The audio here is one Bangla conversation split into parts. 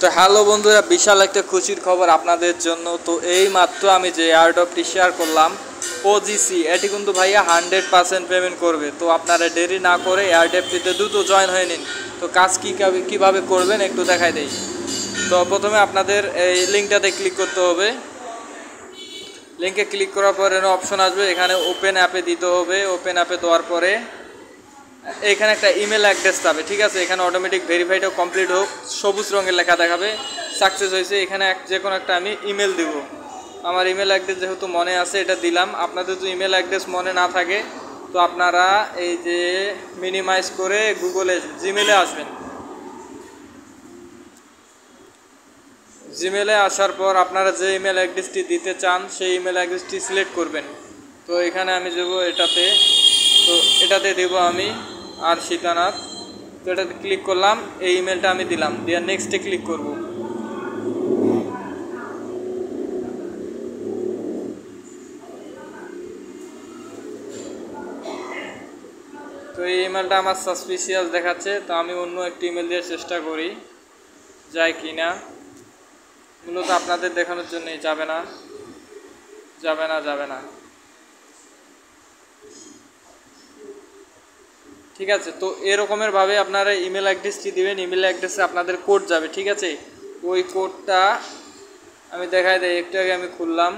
তো হ্যালো বন্ধুরা, বিশাল একটা খুশির খবর আপনাদের জন্য। তো এই মাত্র আমি যে এয়ারড্রপটি শেয়ার করলাম ওজিসি, এটি কিন্তু ভাইয়া 100% পেমেন্ট করবে। তো আপনারা দেরি না করে এয়ারড্রপটিতে দ্রুত জয়েন হয়ে নিন। তো কাজ কীভাবে করবেন একটু দেখাই দেই। তো প্রথমে আপনাদের এই লিঙ্কটাতে ক্লিক করতে হবে। লিঙ্কে ক্লিক করার পরে অপশন আসবে, এখানে ওপেন অ্যাপে দিতে হবে। ওপেন অ্যাপে দেওয়ার পরে এখানে একটা ইমেল অ্যাড্রেস পাবে, ঠিক আছে। এখানে অটোমেটিক ভেরিফাইডও কমপ্লিট হোক, সবুজ রঙের লেখা দেখাবে সাকসেস হয়েছে। এখানে যে কোনো একটা আমি ইমেল দিব। আমার ইমেল অ্যাড্রেস যেহেতু মনে আছে এটা দিলাম। আপনাদের যদি ইমেল অ্যাড্রেস মনে না থাকে তো আপনারা এই যে মিনিমাইজ করে গুগলে জিমেলে আসবেন। জিমেলে আসার পর আপনারা যে ইমেল অ্যাড্রেসটি দিতে চান সেই ইমেল অ্যাড্রেসটি সিলেক্ট করবেন। তো এখানে আমি দেবো এটাতে দেবো আমি আর সীতানাথ। তো এটাতে ক্লিক করলাম, এই ইমেলটা আমি দিলাম, দিয়ে নেক্সটে ক্লিক করব। তো এই ইমেলটা আমার সাসপিসিয়াস দেখাচ্ছে, তো আমি অন্য একটি ইমেল দিয়ে চেষ্টা করি যায় কি না। মূলত আপনাদের দেখানোর জন্যই যাবে না। ঠিক আছে, তো এরকমের ভাবে আপনারা ইমেল অ্যাড্রেসটি দিবেন। ইমেল অ্যাড্রেসে আপনাদের কোড যাবে, ঠিক আছে। ওই কোডটা আমি দেখাই দেই। একটু আগে আমি খুললাম,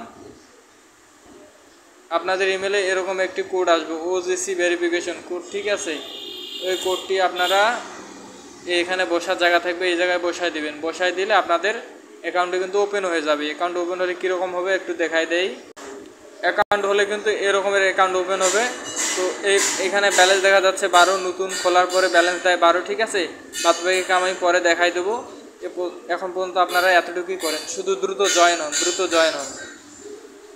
আপনাদের ইমেলে এরকম একটি কোড আসবে, ওজিসি ভেরিফিকেশন কোড, ঠিক আছে। ওই কোডটি আপনারা এখানে বসার জায়গা থাকবে, এই জায়গায় বসায় দিবেন। বসায় দিলে আপনাদের অ্যাকাউন্টে কিন্তু ওপেন হয়ে যাবে। অ্যাকাউন্ট ওপেন হলে কীরকম হবে একটু দেখাই দেই। অ্যাকাউন্ট হলে কিন্তু এরকমের অ্যাকাউন্ট ওপেন হবে। তো এখানে ব্যালেন্স দেখা যাচ্ছে 12, নতুন খোলার পরে ব্যালেন্স দেয় 12, ঠিক আছে। বাদবাকি কাম আমি পরে দেখাই দেবো। এখন পর্যন্ত আপনারা এতটুকুই করেন, শুধু দ্রুত জয়েন হন।